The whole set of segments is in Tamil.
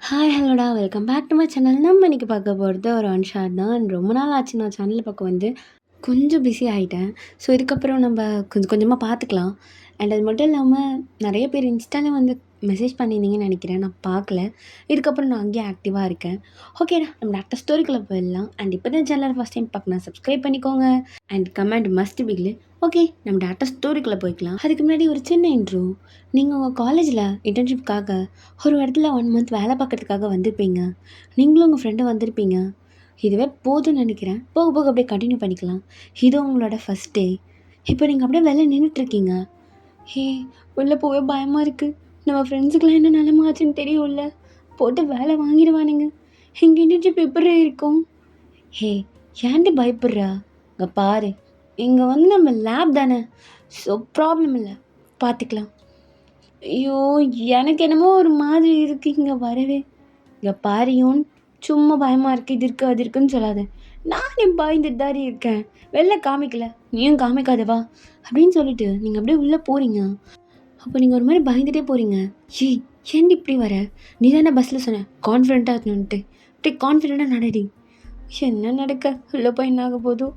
ஹாய் ஹலோடா welcome back to my channel. நம்ம இன்னைக்கு பார்க்க போகிறது ஒரு ஒன் ஷாட் தான். ரொம்ப நாள் ஆச்சு நான் சேனல் பக்கம் வந்து கொஞ்சம் பிஸி ஆகிட்டேன். ஸோ இதுக்கப்புறம் நம்ம கொஞ்சம் கொஞ்சமாக பார்த்துக்கலாம். அண்ட் அது மட்டும் இல்லாமல் நிறைய பேர் இன்ஸ்டாவில் வந்து மெசேஜ் பண்ணியிருந்தீங்கன்னு நினைக்கிறேன், நான் பார்க்கல. இதுக்கப்புறம் நான் அங்கேயே ஆக்டிவாக இருக்கேன். ஓகேடா, நம்ம டேரக்டாக ஸ்டோரிக்குள்ளே போயிடலாம். அண்ட் இப்போ தான் சேனல் ஃபஸ்ட் டைம் பார்க்கணும், சப்ஸ்கிரைப் பண்ணிக்கோங்க. அண்ட் கமெண்ட் மஸ்ட் பிக்லு. ஓகே, நம்ம டேரக்டாக ஸ்டோரிக்குள்ளே போய்க்கலாம். அதுக்கு முன்னாடி ஒரு சின்ன இன்ட்ரோ. நீங்கள் உங்கள் காலேஜில் இன்டர்ன்ஷிப்காக ஒரு இடத்துல 1 மந்த் வேலை பார்க்கறதுக்காக வந்திருப்பீங்க. நீங்களும் உங்கள் ஃப்ரெண்டும் வந்திருப்பீங்க. இதுவே போதும்னு நினைக்கிறேன். போக போக அப்படியே கண்டினியூ பண்ணிக்கலாம். இது உங்களோட ஃபஸ்ட் டே. இப்போ நீங்கள் அப்படியே வெளில நின்றுட்டுருக்கீங்க. ஹே, உள்ளே போகவே பயமாக இருக்குது. நம்ம ஃப்ரெண்ட்ஸுக்கெலாம் என்ன நிலமை ஆச்சுன்னு தெரியும்ல. போட்டு வேலை வாங்கிடுவானுங்க. எங்கள் இன்டர்ன்ஷிப் எப்படி இருக்கும்? ஹே, ஏன்டி பயப்படுறா? இங்கே பாரு, இங்கே வந்து நம்ம லேப் தானே, ஸோ ப்ராப்ளம் இல்லை, பார்த்துக்கலாம். ஐயோ, எனக்கு என்னமோ ஒரு மாதிரி இருக்குது இங்கே வரவே. இங்கே பாரியோன், சும்மா பயமாக இருக்குது, இது இருக்குது அது இருக்குன்னு சொல்லாத. நானே பயந்துட்டு தாரி இருக்கேன், வெளில காமிக்கல, நீயும் காமிக்காதவா அப்படின்னு சொல்லிட்டு நீங்கள் அப்படியே உள்ளே போகிறீங்க. அப்போ நீங்கள் ஒரு மாதிரி பயந்துகிட்டே போகிறீங்க. ஏய், ஏன்டி இப்படி வர? நீ தானே பஸ்ஸில் சொன்ன கான்ஃபிடென்ட்டாக இருக்கணுன்ட்டு. அப்படியே கான்ஃபிடென்ட்டாக நடடி. என்ன நடக்க, உள்ளே போய் என்ன ஆக போதோ,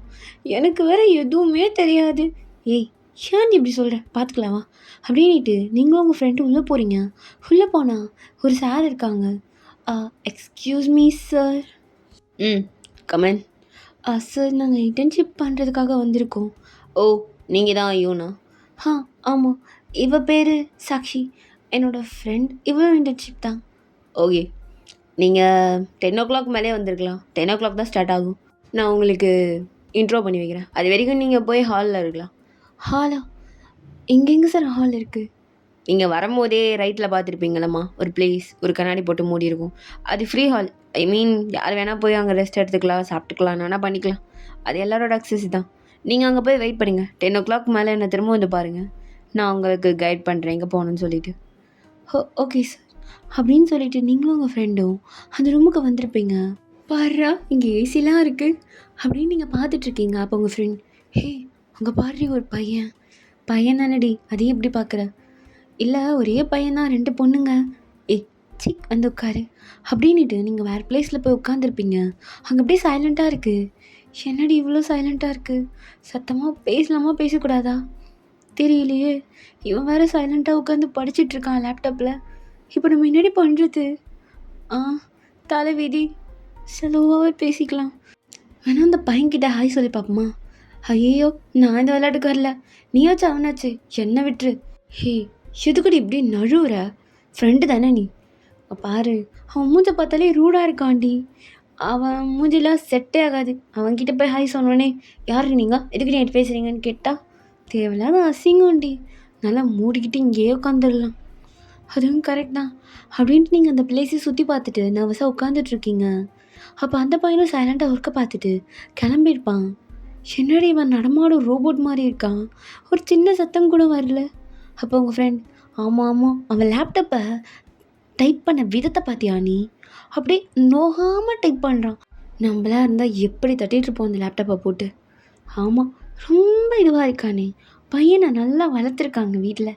எனக்கு வேறு எதுவுமே தெரியாது. ஏய், ஏன் இப்படி சொல்கிற, பார்த்துக்கலாமா அப்படின்ட்டு நீங்களும் உங்கள் ஃப்ரெண்டும் உள்ளே போகிறீங்க. உள்ளே போனால் ஒரு சார் இருக்காங்க. Excuse me sir. Comment. Sir, நாங்கள் இன்டர்ன்ஷிப் பண்ணுறதுக்காக வந்திருக்கோம். ஓ, நீங்கள் தான் ஐயோண்ணா? ஆமாம். இவ பேர் சாக்ஷி, என்னோடய ஃப்ரெண்ட். இவளும் இன்டர்ன்ஷிப் தான். ஓகே, நீங்கள் 10 o'clock மேலே வந்திருக்கலாம். 10 o'clock தான் ஸ்டார்ட் ஆகும். நான் உங்களுக்கு இன்ட்ரோ பண்ணி வைக்கிறேன். அது வரைக்கும் நீங்கள் போய் ஹாலில் இருக்கலாம். ஹாலா? எங்கெங்கே சார் ஹால் இருக்குது? நீங்கள் வரும்போதே ரைட்டில் பார்த்துருப்பீங்களம்மா, ஒரு பிளேஸ், ஒரு கண்ணாடி போட்டு மூடி இருக்கும். அது ஃப்ரீ ஹால். ஐ மீன், யார் வேணால் போய் அங்கே ரெஸ்ட் எடுத்துக்கலாம், சாப்பிட்டுக்கலாம், வேணால் பண்ணிக்கலாம். அது எல்லாரோட அக்சஸ் தான். நீங்கள் அங்கே போய் வெயிட் பண்ணுங்கள். 10 o'clock மேலே என்னை திரும்ப வந்து பாருங்கள். நான் உங்களுக்கு கைட் பண்ணுறேன் எங்கே போகணுன்னு சொல்லிவிட்டு. ஓகே சார் அப்படின்னு சொல்லிட்டு நீங்களும் உங்கள் ஃப்ரெண்டும் அந்த ரூமுக்கு வந்திருப்பீங்க. பாருடா, இங்கே ஏசிலாம் இருக்குது அப்படின்னு நீங்கள் பார்த்துட்ருக்கீங்க. அப்போ உங்கள் ஃப்ரெண்ட், ஹே, அங்கே பாரு ஒரு பையன். பையன் தானடி, அதையும் எப்படி பார்க்குற? இல்லை, ஒரே பையன் தான், 2 பொண்ணுங்க. ஏய், சிக் வந்து உட்காரு அப்படின்ட்டு நீங்கள் வேறு பிளேஸில் போய் உட்காந்துருப்பீங்க. அங்கே அப்படியே சைலண்ட்டாக இருக்குது. என்னடி இவ்வளோ சைலண்ட்டாக இருக்குது? சத்தமாக பேசலாமா பேசக்கூடாதா தெரியலையே. இவன் வேறு சைலண்ட்டாக உட்காந்து படிச்சிட்ருக்கான் லேப்டாப்பில். இப்போ நம்ம என்னடி பண்ணுறது? தலைவிதி, ஸ்லோவாகவே பேசிக்கலாம். வேணா அந்த பையன்கிட்ட ஹாய் சொல்லி பார்ப்போமா? ஐயோ, நான் இந்த விளையாட்டுக்கு வரல, நீயாச்சும் அவனாச்சு, என்ன விட்டுரு. ஹே, எதுக்கடி இப்படி நழுவுற? ஃப்ரெண்டு தானே நீ. பாரு, அவன் மூஞ்ச பார்த்தாலே ரூடாக இருக்காண்டி. அவன் மூஞ்சிலாம் செட்டே ஆகாது. அவன்கிட்ட போய் ஹாய் சொன்னோடனே, யார் நீங்கள், எதுக்கு நீ பேசுகிறீங்கன்னு கேட்டால் தேவையில்லாத அசிங்கம்டி. நல்லா மூடிக்கிட்டு இங்கேயே உட்காந்துடலாம். அதுவும் கரெக்ட் தான் அப்படின்ட்டு நீங்கள் அந்த பிளேஸை சுற்றி பார்த்துட்டு நர்வஸாக உட்காந்துட்ருக்கீங்க. அப்போ அந்த பையனும் சைலண்ட்டாக ஒர்க்கை பார்த்துட்டு கிளம்பியிருப்பான். என்னடி இவன் நடமாடும் ரோபோட் மாதிரி இருக்கான், ஒரு சின்ன சத்தம் கூட வரல. அப்போ உங்கள் ஃப்ரெண்ட், ஆமாம், அவன் லேப்டாப்பை டைப் பண்ண விதத்தை பார்த்தியா நீ? அப்படியே நோகாமல் டைப் பண்ணுறான். நம்மளாக இருந்தால் எப்படி தட்டிகிட்ருப்போம் அந்த லேப்டாப்பை போட்டு. ஆமாம், ரொம்ப இதுவாக இருக்கானே. பையனை நல்லா வளர்த்துருக்காங்க வீட்டில்.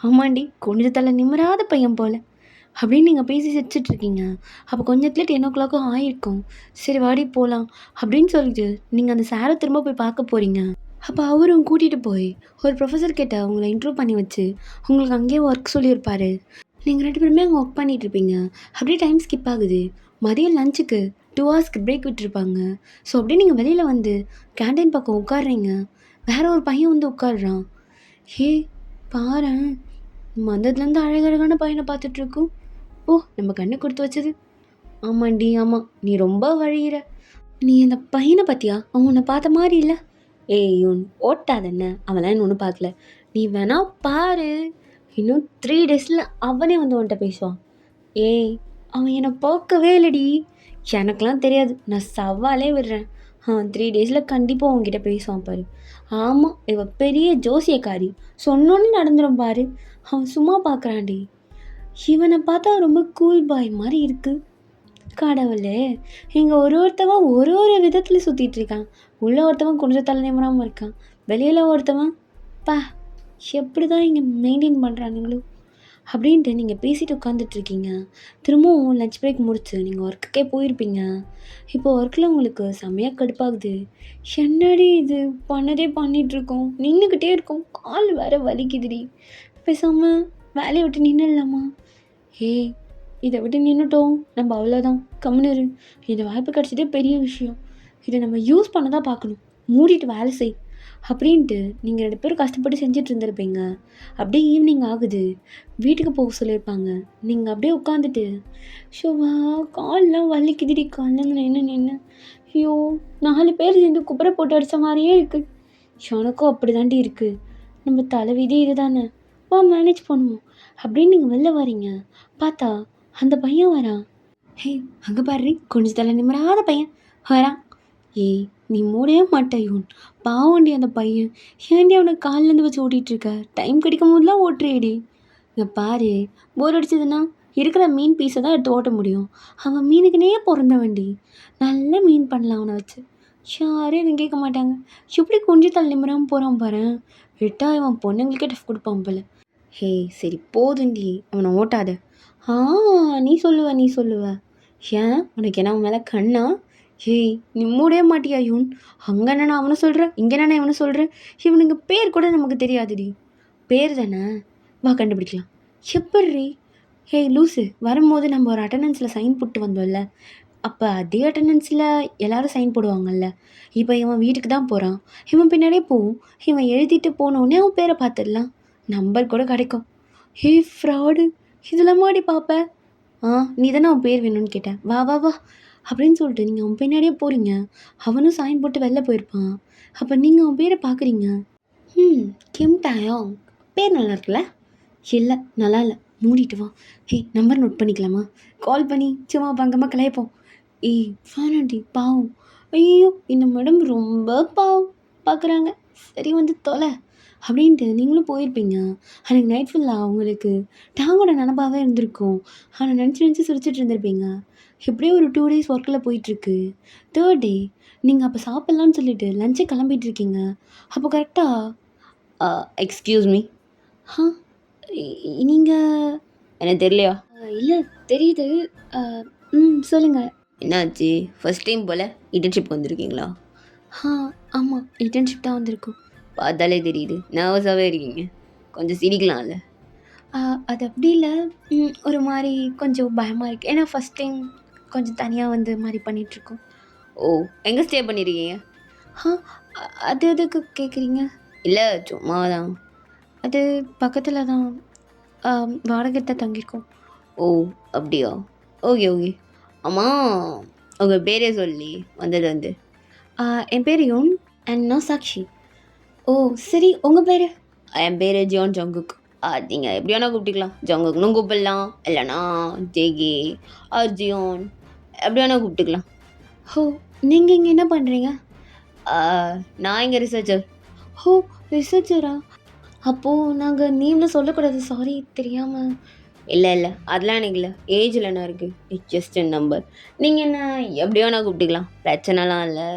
ஆமாண்டி, கொஞ்சம் தலை நிம்மராத பையன் போல் அப்படின்னு நீங்கள் பேசி சிரிச்சிட்ருக்கீங்க. அப்போ கொஞ்சத்தில் 10 o'clock ஆகிருக்கும். சரி வாடி போகலாம் அப்படின்னு சொல்லிட்டு நீங்கள் அந்த சாரை திரும்ப போய் பார்க்க போகிறீங்க. அப்போ அவரும் கூட்டிகிட்டு போய் ஒரு ப்ரொஃபஸர் கிட்ட உங்களை இன்ட்ரூவ் பண்ணி வச்சு உங்களுக்கு அங்கேயே ஒர்க் சொல்லியிருப்பார். நீங்கள் 2 பேருமே அங்கே ஒர்க் பண்ணிகிட்ருப்பீங்க. அப்படியே டைம் ஸ்கிப் ஆகுது. மதியம் லஞ்சுக்கு 2 hours பிரேக் விட்டுருப்பாங்க. ஸோ அப்படியே நீங்கள் வெளியில் வந்து கேண்டீன் பக்கம் உட்காடுறீங்க. வேற ஒரு பையன் வந்து உட்காடுறான். ஹே, பாரேன், வந்ததுலேருந்து அழகழகான பையனை பார்த்துட்ருக்கோம். ஓ, நம்ம கண்ணை கொடுத்து வச்சது. ஆமாண்டி, ஆமாம், நீ ரொம்ப வழிகிற. நீ அந்த பையனை பார்த்தியா? அவன் உன்னை பார்த்த மாதிரி இல்லை. ஏய், இவன் ஓட்டாதென்ன, அவன்லாம் என்ன ஒன்றும் பார்க்கல. நீ வேணா பாரு, இன்னும் 3 days அவனே வந்து உன்கிட்ட பேசுவான். ஏய், அவன் என்னை பார்க்கவே இல்லைடி. எனக்கெலாம் தெரியாது, நான் சவாலே விடுறேன். அவன் 3 days கண்டிப்பாக உங்ககிட்ட பேசுவான் பாரு. ஆமாம், இவ பெரிய ஜோசியக்காரி, சொன்னோன்னு நடந்துடும் பாரு. அவன் சும்மா பார்க்குறான்டி. இவனை பார்த்தா ரொம்ப கூல் பாய் மாதிரி இருக்குது. கடவுளே, இங்கே ஒருத்தவன் ஒரு விதத்தில் சுற்றிட்டு இருக்கான். உள்ள ஒருத்தவன் கொஞ்சம் தலை நிமிராமல் இருக்கான். வெளியில் ஒருத்தவன், எப்படி தான் இங்கே மெயின்டைன் பண்ணுறானுங்களோ. அப்படின்ட்டு நீங்கள் பேசிட்டு உட்காந்துட்ருக்கீங்க. திரும்பவும் லஞ்ச் பிரேக் முடிச்சு நீங்கள் ஒர்க்குக்கே போயிருப்பீங்க. இப்போ ஒர்க்கில் உங்களுக்கு செம்மையாக கடுப்பாகுது. என்னடி இது பண்ணதே பண்ணிகிட்ருக்கோம், நின்றுக்கிட்டே இருக்கோம், கால் வேற வலிக்குதுடி, பேசாமல் வேலையை விட்டு நின்றுடலாமா? ஏய், இதை விட்டு நின்றுட்டோம் நம்ம அவ்வளோதான், கம்முனு இரு. இந்த வாய்ப்பு கிடச்சதே பெரிய விஷயம், இதை நம்ம யூஸ் பண்ண தான் பார்க்கணும், மூடிட்டு வேலை செய் அப்படின்ட்டு நீங்கள் 2 பேரும் கஷ்டப்பட்டு செஞ்சுட்டு இருந்திருப்பீங்க. அப்படியே ஈவினிங் ஆகுது, வீட்டுக்கு போக சொல்லியிருப்பாங்க. நீங்கள் அப்படியே உட்காந்துட்டு, ஷோவா கால்லாம் வலிக்குதுடி, காலில் நின்று நின்று, ஐயோ 4 பேர் சேர்ந்து குப்புரை போட்டு அடித்த மாதிரியே இருக்குது, எனக்கும் அப்படி தாண்டி இருக்குது, நம்ம தலைவிதி இது தானே, வா மேனேஜ் பண்ணுவோம் அப்படின்னு நீங்கள் வெளில வரீங்க. பார்த்தா அந்த பையன் வரான். ஹே, அங்கே பாரு, கொஞ்சம் தலை நிமிராத பையன் வரான். ஏய், நீ மூடவே மாட்ட யூன், பாவண்டி அந்த பையன், ஏன்டி அவனை காலிலேருந்து வச்சு ஓட்டிகிட்ருக்க, டைம் கிடைக்கும் போதெல்லாம் ஓட்டுறேடி. இங்கே பாரு, போர் அடிச்சதுன்னா இருக்கிற மீன் பீஸை தான் எடுத்து ஓட்ட முடியும், அவன் மீனுக்குனே பிறந்த வண்டி, நல்ல மீன் பண்ணலாம் அவனை வச்சு. யாரும் எதுவும் கேட்க மாட்டாங்க, எப்படி கொஞ்சம் தலை நிமிராமல் போகிறான் பாரு, விட்டா இவன் பொண்ணுங்களுக்கே டஃப் கொடுப்பான் போல. ஹே சரி போதுண்டி, அவனை ஓட்டாத. ஆ, நீ சொல்லுவ, ஏன் உனக்கு என்ன அவன் மேலே கண்ணா? ஏய், நீ மூடவே மாட்டியா யூன், அங்கே என்னண்ணா அவனை சொல்கிறேன், இங்கே என்னண்ணா இவனை சொல்கிறேன், இவனுங்க பேர் கூட நமக்கு தெரியாதுடி. பேர் தானே, வா கண்டுபிடிக்கலாம். எப்பட்ரி? ஹேய் லூஸு, வரும்போது நம்ம ஒரு அட்டண்டன்ஸில் சைன் போட்டு வந்தோம்ல, அப்போ அதே அட்டண்டன்ஸில் எல்லோரும் சைன் போடுவாங்கல்ல, இப்போ இவன் வீட்டுக்கு தான் போகிறான், இவன் பின்னாடியே போவோம், இவன் எழுதிட்டு போனோடனே அவன் பேரை பார்த்துடலாம், நம்பர் கூட கிடைக்கும். ஹே ஃப்ராடு, இதெல்லாம் மாடி பார்ப்ப. நீ தானே அவன் பேர் வேணும்னு கேட்டேன், வா வா வா அப்படின்னு சொல்லிட்டு நீங்கள் அவன் பின்னாடியே போகிறீங்க. அவனும் சைன் போட்டு வெளில போயிருப்பான், அப்போ நீங்கள் அவன் பேரை பார்க்குறீங்க. கிம்டாயா, பேர் நல்லா இருக்குல்ல? இல்லை நல்லா இல்லை, மூடிட்டு வா. ஹே, நம்பர் நோட் பண்ணிக்கலாமா, கால் பண்ணி சும்மா பங்கமாக கலாய்ப்போம். ஏய் வேணாண்டி, பாவம், ஐயோ இந்த மேடம் ரொம்ப பாவம் பார்க்குறாங்க, சரி வந்து தொலை அப்படின்ட்டு நீங்களும் போயிருப்பீங்க. அன்றைக்கி நைட் ஃபுல்லாக அவங்களுக்கு டாங்கோட நினப்பாகவே இருந்திருக்கும், ஆனால் நினச்சி சிரிச்சிட்டு இருந்திருப்பீங்க. எப்படியோ ஒரு 2 days ஒர்க்கில் போயிட்டுருக்கு. 3rd day நீங்கள் அப்போ சாப்பிட்லான்னு சொல்லிட்டு லஞ்சை கிளம்பிகிட்ருக்கீங்க. அப்போ கரெக்டாக எக்ஸ்கியூஸ் மீ, நீங்கள் எனக்கு தெரியலையா? இல்லை தெரியுது, சொல்லுங்கள். என்னாச்சு, ஃபஸ்ட் டைம் போல் இன்டர்ன்ஷிப் வந்திருக்கீங்களா? ஆமாம், இன்டர்ன்ஷிப் தான் வந்திருக்கோம். பார்த்தாலே தெரியுது, நர்வஸாகவே இருக்கீங்க, கொஞ்சம் சிரிக்கலாம்ல? அது அப்படி இல்லை, ஒரு மாதிரி கொஞ்சம் பயமாக இருக்குது, ஏன்னா ஃபஸ்ட் டைம் கொஞ்சம் தனியாக வந்து மாதிரி பண்ணிகிட்ருக்கோம். ஓ, எங்கே ஸ்டே பண்ணியிருக்கீங்க? அது எதுக்கு கேட்குறீங்க? இல்லை சும்மா தான். அது பக்கத்தில் தான், வாடகை தான் தங்கியிருக்கோம். ஓ அப்படியா, ஓகே ஓகே. ஆமாம், உங்கள் பேரே சொல்லி வந்தது வந்து. என் பேர் யோன் அண்ட் நான் சாக்ஷி. ஓ சரி, உங்கள் பேர்? என் பேர் ஜியோன் ஜங்குக். நீங்கள் எப்படி வேணால் கூப்பிட்டுக்கலாம், ஜங்குக்னு கூப்பிடலாம், இல்லைனா ஜேகே ஆர் ஜியோன், எப்படி வேணால் கூப்பிட்டுக்கலாம். ஹோ, நீங்கள் இங்கே என்ன பண்ணுறீங்க? நான் இங்கே ரிசர்ச்சர். ஹோ, ரிசர்ச்சரா? அப்போது நாங்கள் நேமில் சொல்லக்கூடாது, சாரி தெரியாமல். இல்லை இல்லை, அதெல்லாம் எனக்கு இல்லை, ஏஜில் என்ன இருக்குது, இட்ஸ் ஜஸ்ட் எ நம்பர். நீங்கள் என்ன எப்படி வேணால் கூப்பிட்டுக்கலாம், பிரச்சனைலாம் இல்லை,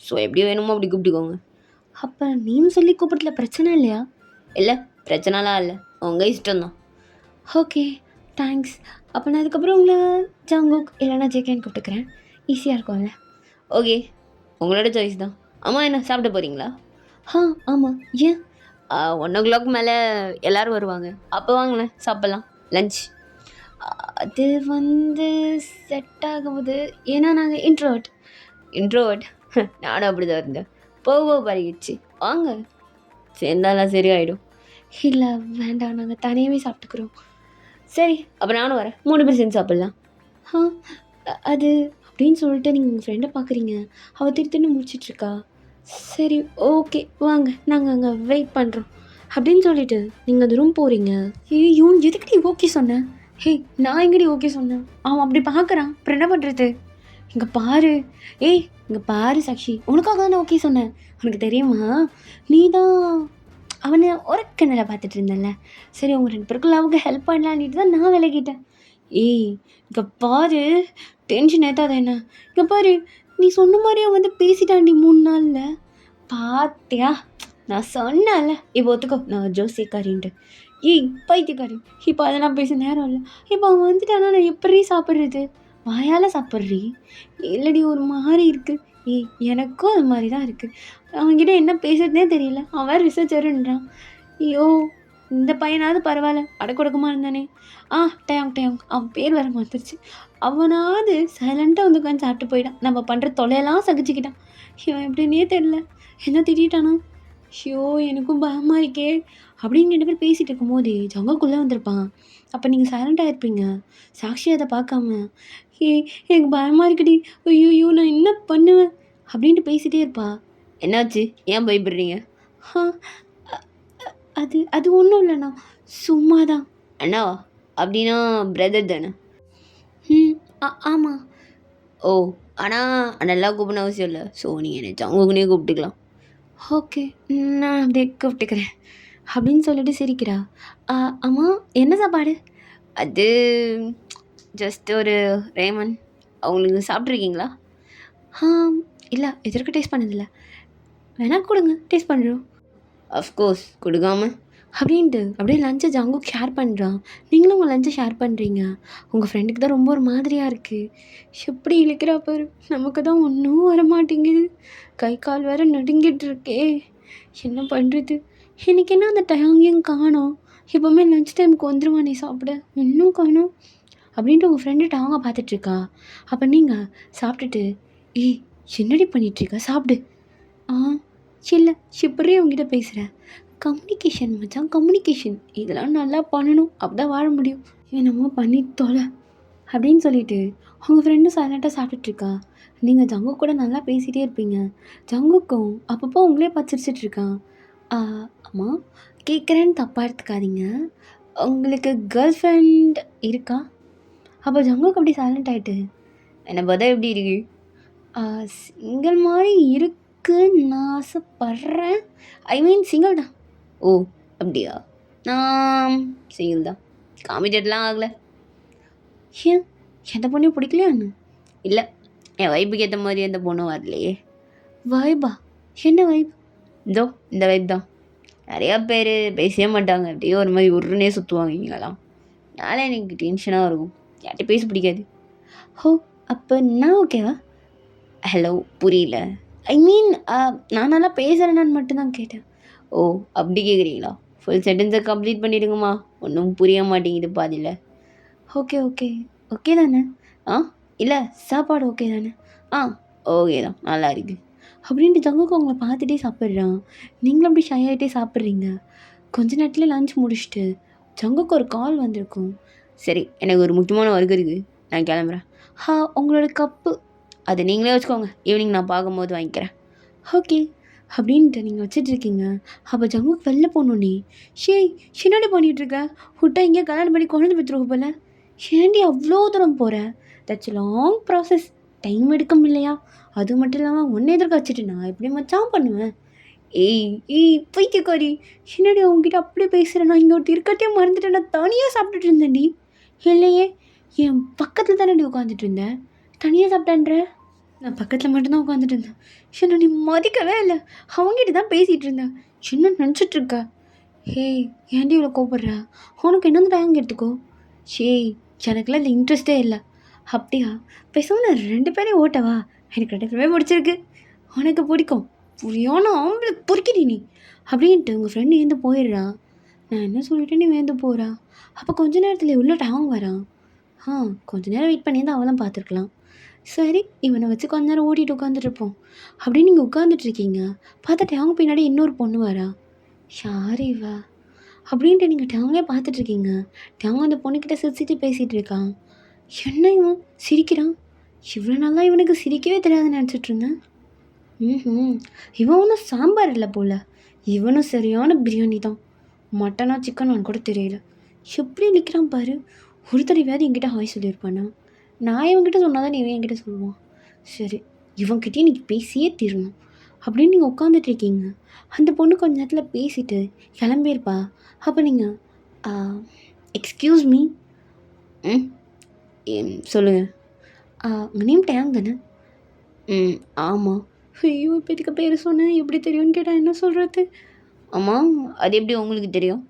ஸோ எப்படி வேணுமோ அப்படி கூப்பிட்டுக்கோங்க. அப்போ நேம் சொல்லி கூப்பிடல பிரச்சனை இல்லையா? இல்லை பிரச்சனைலாம் இல்லை, உங்கள் இஷ்டம்தான். Okay thanks. அப்போ நான் அதுக்கப்புறம் உங்களை ஜங்குக் இல்லைனா ஜேகேன்னு கூப்பிட்டுக்கிறேன், ஈஸியாக இருக்கும்ல? ஓகே, உங்களோட சாய்ஸ் தான். ஆமாம், என்ன சாப்பிட போகிறீங்களா? ஆமாம். ஏன்? 1 o'clock மேலே எல்லோரும் வருவாங்க, அப்போ வாங்களேன் சாப்பிட்லாம், லஞ்ச். அது வந்து செட் ஆகும்போது, ஏன்னா நாங்கள் இன்ட்ரோவர்ட் நானும் அப்படி தான் இருந்தேன், போக பழகிடுச்சு, வாங்க சேர்ந்தாலாம் சரியாயிடும். இல்லை வேண்டாம், நாங்கள் தனியாகவே சாப்பிட்டுக்குறோம். சரி அப்போ நானும் வரேன், 3 பேர் சேர்ந்து சாப்பிட்லாம். அது அப்படின்னு சொல்லிட்டு நீங்கள் உங்கள் ஃப்ரெண்டை பார்க்குறீங்க, அவள் திருத்தின்னு முடிச்சிட்ருக்கா. சரி ஓகே வாங்க, நாங்கள் அங்கே வெயிட் பண்ணுறோம் அப்படின்னு சொல்லிட்டு நீங்கள் அந்த ரூம் போகிறீங்க. ஐயோ எதுக்கடி ஓகே சொன்னேன்? ஹே, நான் எங்கடி ஓகே சொன்னேன்? அவன் அப்படி பார்க்குறான், அப்புறம் என்ன பண்ணுறது? இங்கே பாரு, ஏய் இங்கே பாரு சாக்ஷி, உனக்காக தான் நான் ஓகே சொன்னேன், உனக்கு தெரியுமா, நீ தான் அவனை ஒரு கிணல பார்த்துட்டு இருந்தேன்ல, சரி உங்கள் 2 பேருக்குள்ள அவங்க ஹெல்ப் பண்ணலான்ட்டு தான் நான் விலகிட்டேன். ஏய் இங்கே பாரு, டென்ஷன் ஏற்றாத என்ன, இங்கே பாரு, நீ சொன்ன மாதிரியே வந்து பேசிட்டாண்டி 3 நாளில், பார்த்தியா நான் சொன்னேன்ல, இப்போ ஒத்துக்கோ நான் ஜோசியக்காரின்ட்டு. ஏய் பைத்தியக்காரி, இப்போ அதெல்லாம் பேச நேரம் இல்லை. இப்போ அவன் வந்துட்டானா நான் எப்படி சாப்பிட்றது? வாயால் சாப்பிட்றி? இல்லடி ஒரு மாதிரி இருக்குது. ஏய் எனக்கும் அது மாதிரி தான் இருக்குது. அவன்கிட்ட என்ன பேசுறதுனே தெரியல. அவன் வேறு ரிசர்ச்சருன்றான். ஐயோ இந்த பையனாவது பரவாயில்ல, அடக்கொடுக்கமாக இருந்தானே. டயாங் டயாங் அவன் பேர் வேறு மாத்திருச்சு. அவனாவது சைலண்ட்டாக வந்து உட்காந்து சாப்பிட்டு போயிட்டான். நம்ம பண்ணுற தொலையெல்லாம் சகிச்சுக்கிட்டான். இவன் எப்படின்னே தெரில. என்ன திட்டானா? ஐயோ எனக்கும் பயமாக இருக்கே அப்படின்னு 2 பேர் பேசிகிட்டு இருக்கும்போது ஜங்குக்குள்ளே வந்திருப்பான். அப்போ நீங்கள் சைலண்ட்டாக இருப்பீங்க. சாக்ஷி அதை பார்க்காம, எனக்கு பயமாக இருக்குடி, ஐயோ நான் என்ன பண்ணுவேன் அப்படின்ட்டு பேசிகிட்டே இருப்பா. என்னாச்சு, ஏன் பயப்படுறீங்க? ஆ அ- அ- அது அது ஒன்றும் இல்லைண்ணா, சும்மா தான். அண்ணாவா? அப்படின்னா பிரதர் தானே? ம் ஆமாம். ஓ, ஆனால் அண்ணெல்லாம் கூப்பிடணும் அவசியம் இல்லை. ஸோ நீங்கள் என்ன ஜங்குக்குனே கூப்பிட்டுக்கலாம். ஓகே, நான் அப்படியே கூப்பிட்டுக்கிறேன் அப்படின்னு சொல்லிட்டு சிரிக்கிறா. ஆமாம், என்ன சாப்பாடு? அது ஜஸ்ட் ஒரு ரேமன். அவங்களுக்கு சாப்பிட்ருக்கீங்களா? ஆ இல்லை, எதற்கு டேஸ்ட் பண்ணதில்ல. வேணா கொடுங்க, டேஸ்ட் பண்ணுறோம். அஃப்கோர்ஸ் கொடுக்காம அப்படின்ட்டு அப்படியே லஞ்சை ஜங்கு ஷேர் பண்ணுறான். நீங்களும் உங்கள் லஞ்சை ஷேர் பண்ணுறீங்க. உங்கள் ஃப்ரெண்டுக்கு தான் ரொம்ப ஒரு மாதிரியாக இருக்குது. எப்படி இழுக்கிறா பாரு. நமக்கு தான் ஒன்றும் வர மாட்டேங்குது. கை கால் வேறு நடுங்கிட்டு இருக்கே. என்ன பண்ணுறது? எனக்கு என்ன அந்த டைமையும் காணோம். எப்போவுமே லஞ்ச் டைமுக்கு வந்துடுவானே சாப்பிட, இன்னும் காணோம் அப்படின்ட்டு உங்கள் ஃப்ரெண்டு டாங்க பார்த்துட்ருக்கா. அப்போ நீங்கள் சாப்பிட்டுட்டு, ஏய் என்னடி பண்ணிகிட்ருக்க, சாப்பிடு. ஆ இல்லை, இப்படியே உங்ககிட்ட பேசுகிறேன். கம்யூனிகேஷன் மச்சான், கம்யூனிகேஷன் இதெல்லாம் நல்லா பண்ணணும், அப்போ தான் வாழ முடியும். என்னமோ பண்ணி தொலை அப்படின்னு சொல்லிட்டு உங்கள் ஃப்ரெண்டும் சைலண்ட்டாக சாப்பிட்டுட்ருக்கா. நீங்கள் ஜங்கு கூட நல்லா பேசிகிட்டே இருப்பீங்க. ஜங்குக்கும் அப்பப்போ உங்களே பார்த்து சிரிச்சிட்ருக்கான். அம்மா கேட்குறேன்னு தப்பாக எடுத்துக்காதீங்க, உங்களுக்கு கேர்ள் ஃப்ரெண்ட் இருக்கா? அப்போ ஜங்குக்கு அப்படி சைலண்ட் ஆகிட்டு, என்னை பார்த்தா எப்படி இருக்கு? சிங்கிள் மாதிரி இருக்குன்னு நான் ஆசைப்பட்றேன். ஐ மீன் சிங்கிள் தான். ஓ அப்படியா? நான் சிங்கிள் தான். காமிட்டட்லாம் ஆகலை. ஏன், எந்த பொண்ணையும் பிடிக்கலையான்னு? இல்லை, என் வைப்புக்கு ஏற்ற மாதிரி எந்த பொண்ணும் வரலையே. வைபா? என்ன வைப்? இதோ இந்த வைப் தான். நிறையா பேர் பேசவே மாட்டாங்க, அப்படியே ஒரு மாதிரி உருன்னே சுற்றுவாங்க இங்கெல்லாம். அதனால் எனக்கு டென்ஷனாக இருக்கும், யார்கிட்ட பேச பிடிக்காது. ஹோ, அப்போ நான் ஓகேவா? ஹலோ, புரியல. ஐ மீன் நான் நல்லா பேசுகிறேன்னு மட்டும்தான் கேட்டேன். ஓ அப்படி கேட்குறீங்களா? ஃபுல் சென்டென்ஸை கம்ப்ளீட் பண்ணிடுங்கம்மா, ஒன்றும் புரிய மாட்டேங்குது பாதியில். ஓகே ஓகே ஓகே தானே? இல்லை, சாப்பாடு ஓகே தானே? ஓகே தான், நல்லா இருக்கு அப்படின்ட்டு ஜங்குக்கு அவங்கள பார்த்துட்டே சாப்பிட்றான். நீங்களும் அப்படி ஷை ஆகிட்டே சாப்பிட்றீங்க. கொஞ்ச நேரத்தில் லஞ்ச் முடிச்சுட்டு ஜங்குக்கு ஒரு கால் வந்திருக்கும். சரி, எனக்கு ஒரு முக்கியமான ஒர்க் இருக்குது, நான் கிளம்புறேன். உங்களோட கப்பு அதை நீங்களே வச்சுக்கோங்க, ஈவினிங் நான் பார்க்கும்போது வாங்கிக்கிறேன். ஓகே அப்படின்ட்டு நீங்கள் வச்சிட்ருக்கீங்க. அப்போ ஜங்குக்கு வெளில போகணுன்னே, என்னடி பண்ணிகிட்ருக்க? விட்டா இங்கே கல்யாணம் பண்ணி குழந்தை பெற்றுருக்க போல. ஏன்டி அவ்வளோ தூரம் போகிற? தட்ஸ் லாங் ப்ராசஸ், டைம் எடுக்கும் இல்லையா? அது மட்டும் இல்லாமல் ஒன்றே எதிர்க்க வச்சுட்டு நான் எப்படி மச்சான் பண்ணுவேன்? ஏய் பைத்தியக்காரி, என்னடி அவங்ககிட்ட அப்படியே பேசுகிறேன்? நான் இங்கே ஒருத்தர் இருக்கட்டையே மறந்துட்டேன், நான் தனியாக சாப்பிட்டுட்டு இருந்தேன்டி. இல்லையே, என் பக்கத்தில் தானேடி உட்காந்துட்டு இருந்தேன், தனியாக சாப்பிட்டேன்ற? நான் பக்கத்தில் மட்டும்தான் உட்காந்துட்டு இருந்தேன். என்ன நீ மதிக்கவே இல்லை, அவங்ககிட்ட தான் பேசிகிட்டு இருந்தேன். என்ன நினச்சிட்ருக்க? ஏன்டி இவ்வளோ கோபப்படுற? உனக்கு என்ன டைம் எடுத்துக்கோ. எனக்குலாம் இல்லை, இன்ட்ரெஸ்ட்டே இல்லை. அப்படியா? பேசாமல் 2 பேரையும் ஓட்டவா? எனக்கு 2 பேருமே பிடிச்சிருக்கு. உனக்கு பிடிக்கும், புரியானோ ஆம்பளை பொறுக்கிடி நீ அப்படின்ட்டு உங்கள் ஃப்ரெண்டு ஏந்து போயிடுறான். நான் என்ன சொல்லிட்டேன்னு வேந்து போகிறா. அப்போ கொஞ்ச நேரத்தில் உள்ள டாங் வரான். கொஞ்ச நேரம் வெயிட் பண்ணியிருந்தா அவளும் பார்த்துருக்கலாம். சரி, இவனை வச்சு கொஞ்ச நேரம் ஓட்டிகிட்டு உட்காந்துட்ருப்போம் அப்படின்னு நீங்கள் உட்காந்துட்ருக்கீங்க. பார்த்தா டேங் பின்னாடி இன்னொரு பொண்ணு வரா. யார் இவா அப்படின்ட்டு நீங்கள் டேங்கே பார்த்துட்ருக்கீங்க. டேங் அந்த பொண்ணுக்கிட்ட சிரிச்சிட்டு பேசிகிட்டு இருக்கான். என்ன இவன் சிரிக்கிறான்? இவ்வளோ நாளாக இவனுக்கு சிரிக்கவே தெரியாதுன்னு நினச்சிட்டு இருந்தேன். இவன் ஒன்றும் சாம்பார் இல்லை போல், இவனும் சரியான பிரியாணி தான். மட்டனா சிக்கனான்னு கூட தெரியல. எப்படி நிற்கிறான் பாரு. ஒரு தடவையாவது என்கிட்ட ஹாய் சொல்லியிருப்பானா? நான் இவன்கிட்ட சொன்னால் தான் இவன் என்கிட்ட சொல்லுவான். சரி, இவன்கிட்டயே நீங்கள் பேசியே தீரணும் அப்படின்னு நீங்கள் உட்காந்துட்ருக்கீங்க. அந்த பொண்ணு கொஞ்ச நேரத்தில் பேசிட்டு கிளம்பியிருப்பா. அப்போ நீங்கள் எக்ஸ்கியூஸ் மீ. சொல்லுங்கள். உங்கள் நேம் டேங் தானே? ஆமாம். ஐயோ இப்போ இதுக்கு பேர் சொன்னேன், எப்படி தெரியும்னு கேட்டால் என்ன சொல்கிறது? ஆமாம், அது எப்படி உங்களுக்கு தெரியும்?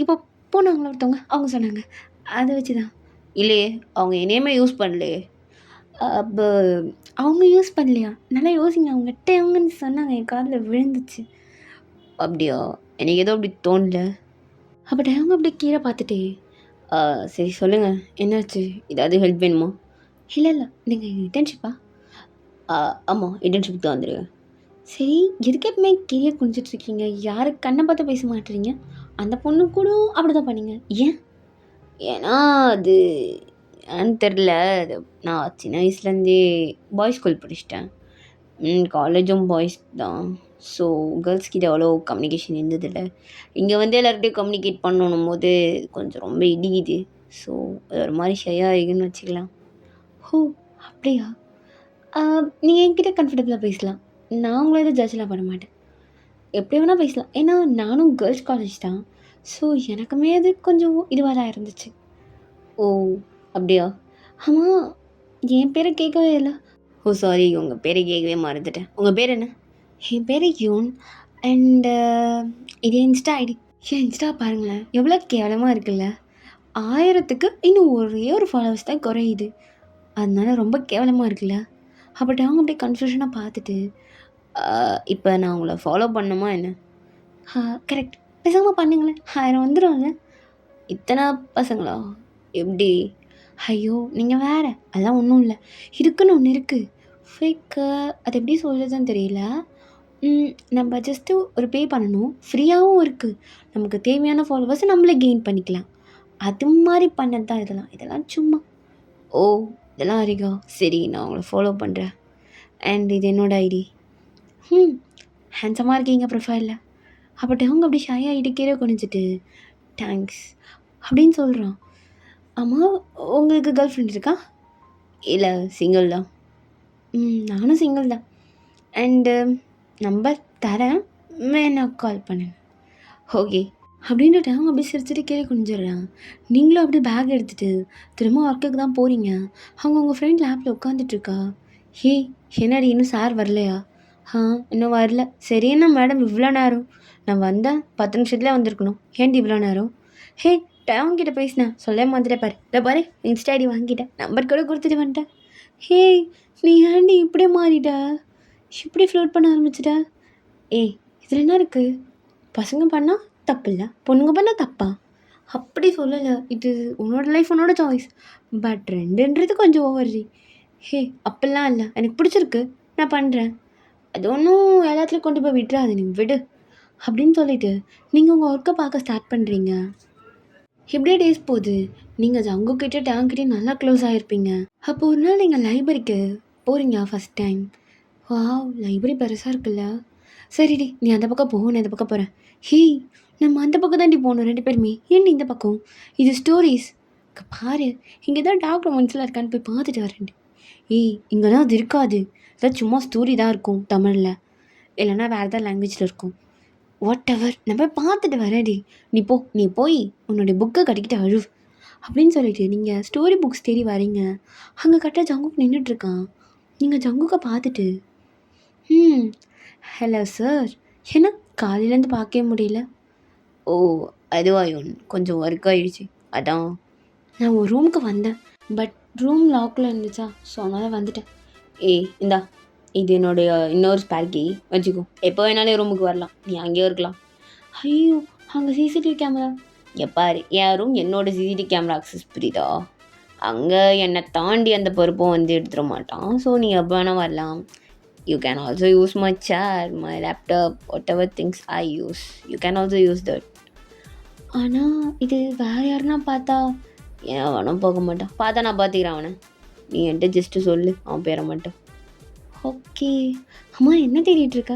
இப்போ போனாங்களா ஒருத்தவங்க, அவங்க சொன்னாங்க. அத வச்சு தான். இல்லையே, அவங்க என்னையுமே யூஸ் பண்ணலையே. அப்ப அவங்க யூஸ் பண்ணலையா? நல்லா யோசிங்க. அவங்க டேவுங்கன்னு சொன்னாங்க. என் காதுல விழுந்துச்சு. அப்படியா? எனக்கு ஏதோ அப்படி தோணல. அப்ப டேவுங்க அப்படியே கீழ பார்த்துட்டே, "ஆ சரி சொல்லுங்க. என்னாச்சு? ஏதாவது ஹெல்ப் வேணுமா?" "இல்ல, இல்ல. நீங்க இன்டர்ன்ஷிப்பா?" "ஆ ஆமா. இன்டர்ன்ஷிப்க்கு தான் வந்திருக்கேன்." சரி, எதுக்கு எப்பவுமே கீழ குனிஞ்சிட்ருக்கீங்க? யாரு கண்ண பார்த்து பேச மாட்றீங்க? அந்த பொண்ணு கூட அப்படிதான் பண்ணீங்க. ஏன்? ஏன்னா அது ஏன்னு தெரில. அது நான் சின்ன வயசுலேருந்தே பாய்ஸ் ஸ்கூல் படிச்சுட்டேன். காலேஜும் பாய்ஸ் தான். ஸோ கேர்ள்ஸ் கிட்ட அவ்வளோ கம்யூனிகேஷன் இருந்ததில்ல. இங்க வந்து எல்லார்கிட்டயும் கம்யூனிகேட் பண்ணணும்போது கொஞ்சம் ரொம்ப இடிக்குது. ஸோ அது ஒரு மாரி ஷையா இருக்குன்னு வச்சுக்கலாம். ஓ! அப்படியா? ஆ நீங்க என்கிட்ட கம்ஃபர்டபுளா பேசலாம். நான் உங்கள எதுவும் ஜட்ஜ்லாம் பண்ண மாட்டேன். எப்படி வேணா பேசலாம். ஏன்னா நானும் கேர்ள்ஸ் காலேஜ் தான். ஸோ எனக்குமே அது கொஞ்சம் இதுவா தான் இருந்துச்சு. ஓ! அப்படியா? ஆமா, என் பேர கேட்கவே இல்ல. ஓ! சாரி, உங்க பேர கேட்கவே மறந்துட்டேன். உங்க பேர் என்ன? என் பேரு யூன். அண்ட் இது இன்ஸ்டா ஐடி. என் இன்ஸ்டா பாருங்களேன், எவ்வளோ கேவலமா இருக்குல்ல. 1000க்கு இன்னும் ஒரே ஒரு ஃபாலோவர்ஸ் தான் குறையுது. அதனால ரொம்ப கேவலமா இருக்குல்ல. பட் அவங்க அப்படியே கன்ஃப்யூஷனா பார்த்துட்டு, இப்ப நான் உங்கள ஃபாலோ பண்ணணுமா என்ன? கரெக்ட். பேசாம பண்ணுங்களேன். 1000 வந்துரும்ல. இத்தனை பசங்களா? எப்படி? ஐயோ! நீங்க வேற. அதெல்லாம் ஒண்ணும் இல்ல. இதுக்குன்னு ஒண்ணு இருக்கு. ஃபேக்கு அது எப்படி சொல்றதுன்னு தெரியல. நம்ம ஜஸ்ட்டு ஒரு பே பண்ணணும். ஃப்ரீயாவும் இருக்கு. நமக்கு தேவையான ஃபாலோவர்ஸ நம்மளே கெயின் பண்ணிக்கலாம். அது மாரி பண்ணது தான் இதெல்லாம். இதெல்லாம் சும்மா. ஓ! இதெல்லாம் இருக்கா? சரி, நான் உங்கள ஃபாலோ பண்றேன். அண்ட் இது என்னோட ஐடி. ம். ஹேண்ட்ஸமா இருக்கீங்க ப்ரொஃபைல்ல. அப்ப டவுங்க அப்படி ஷை ஆயிட்டு கீழ குனிஞ்சுட்டு, தேங்க்ஸ் அப்படின்னு சொல்றான். ஆமா, உங்களுக்கு கேர்ள் ஃப்ரெண்ட் இருக்கா? இல்ல, சிங்கிள் தான். நானும் சிங்கிள் தான். அண்டு நம்பர் தரேன். வேணா கால் பண்ணுங்க. ஓகே. அப்படின்ட்டு அவங்க அப்படியே சிரிச்சுட்டு கீழே குனிஞ்சிடுறான். நீங்களும் அப்படியே பேக் எடுத்துட்டு திரும்ப ஒர்க்குக்கு தான் போகிறீங்க. அவங்க உங்கள் ஃப்ரெண்ட் லேப்பில் உட்காந்துட்ருக்கா. ஹே, என்னடி இன்னும் சார் வரலையா? இன்னும் வரல. சரி என்ன மேடம் இவ்வளோ நேரம்? நான் வந்தேன் 10 நிமிஷத்துல வந்திருக்கணும். ஏன்டி இவ்வளோ நேரம்? ஹே, டேவங்கிட்ட பேசினேன். சொல்ல மாத்திட்டே பாரு. இதை பாரு, இன்ஸ்டா ஐடி வாங்கிட்டேன். நம்பர் கூட கொடுத்துட்டு வந்துட்டேன். ஹே, நீ ஏன்டி இப்படியே மாறிட்ட? இப்படி ஃப்ளோட் பண்ண ஆரம்பிச்சிட்ட? ஏய், இதில் என்ன இருக்குது? பசங்க பண்ணால் தப்பு இல்லை, பொண்ணுங்க பண்ணால் தப்பா? அப்படி சொல்லலை. இது உன்னோட லைஃப், உன்னோட சாய்ஸ். பட் ரெண்டுன்றது கொஞ்சம் ஓவர்ரி. ஹே, அப்படிலாம் இல்லை. எனக்கு பிடிச்சிருக்கு, நான் பண்ணுறேன். அது ஒன்றும் எல்லாத்துலேயும் கொண்டு போய் விட்டுறாது, நீ விடு அப்படின்னு சொல்லிட்டு நீங்கள் உங்கள் ஒர்க்கை பார்க்க ஸ்டார்ட் பண்ணுறீங்க. எப்படியே டேஸ் போகுது. நீங்கள் ஜங்குக்கிட்ட டேங்கிட்டே நல்லா க்ளோஸ் ஆகிருப்பீங்க. அப்போ ஒரு நாள் நீங்கள் லைப்ரரிக்கு போகிறீங்க ஃபஸ்ட் டைம். வாவ், லைப்ரரி பெருசாக இருக்குல்ல. சரிடி, நீ அந்த பக்கம் போ, நான் இந்த பக்கம் போகிறேன். ஹே, நம்ம அந்த பக்கம் தாண்டி போகணும் 2 பேருமே. ஏன் இந்த பக்கம்? இது ஸ்டோரிஸ். பாரு, இங்கே தான் டார்க் ரொமான்ஸ்லாம் இருக்கான்னு போய் பார்த்துட்டு வரேன். ஏய், இங்கே தான் அது இருக்காது. அதான் சும்மா ஸ்டோரி தான் இருக்கும் தமிழில், இல்லைன்னா வேறு ஏதாவது லாங்குவேஜில் இருக்கும். வாட் எவர், நான் போய் பார்த்துட்டு வரேன்டி. நீ போய் உன்னுடைய புக்கை கட்டிக்கிட்டு அழு அப்படின்னு சொல்லிட்டு நீங்கள் ஸ்டோரி புக்ஸ் தேடி வரீங்க. அங்கே கரெக்டாக ஜங்குக்கு நின்றுட்டுருக்கான். நீங்கள் ஜங்குக்கை பார்த்துட்டு, ஹலோ சார், என்ன காலையிலேருந்து பார்க்கவே முடியல? ஓ, அதுவா யோன், கொஞ்சம் ஒர்க் ஆகிடுச்சு, அதான். நான் ஒரு ரூமுக்கு வந்தேன், பட் ரூம் லாக்கில் இருந்துச்சா, ஸோ அதனால் வந்துட்டேன். ஏய் இந்தா, இது என்னுடைய இன்னொரு ஸ்பேர் கீ, வச்சுக்கோ. எப்போ வேணாலும் ரூமுக்கு வரலாம், நீ அங்கேயே இருக்கலாம். ஐயோ, அங்கே சிசிடிவி கேமரா. எப்பாரு, என் ரூம் என்னோட சிசிடிவி கேமரா அக்சஸ் புரியுதா? அங்கே என்னை தாண்டி அந்த பொறுப்பும் வந்து எடுத்துட மாட்டான். ஸோ நீ எப்போ வேணால் வரலாம். You can also use my chair, my laptop, whatever things I use. You can also use that. ஆனால் இது வேறு யாருன்னா பார்த்தா ஏன் அவனும் போக மாட்டான். பார்த்தா நான் பார்த்துக்கிறேன் அவனை. நீ என்கிட்ட ஜஸ்ட்டு சொல்லு, அவன் பேரை மட்டும். ஓகே. அம்மா என்ன தேடிட்டு இருக்க?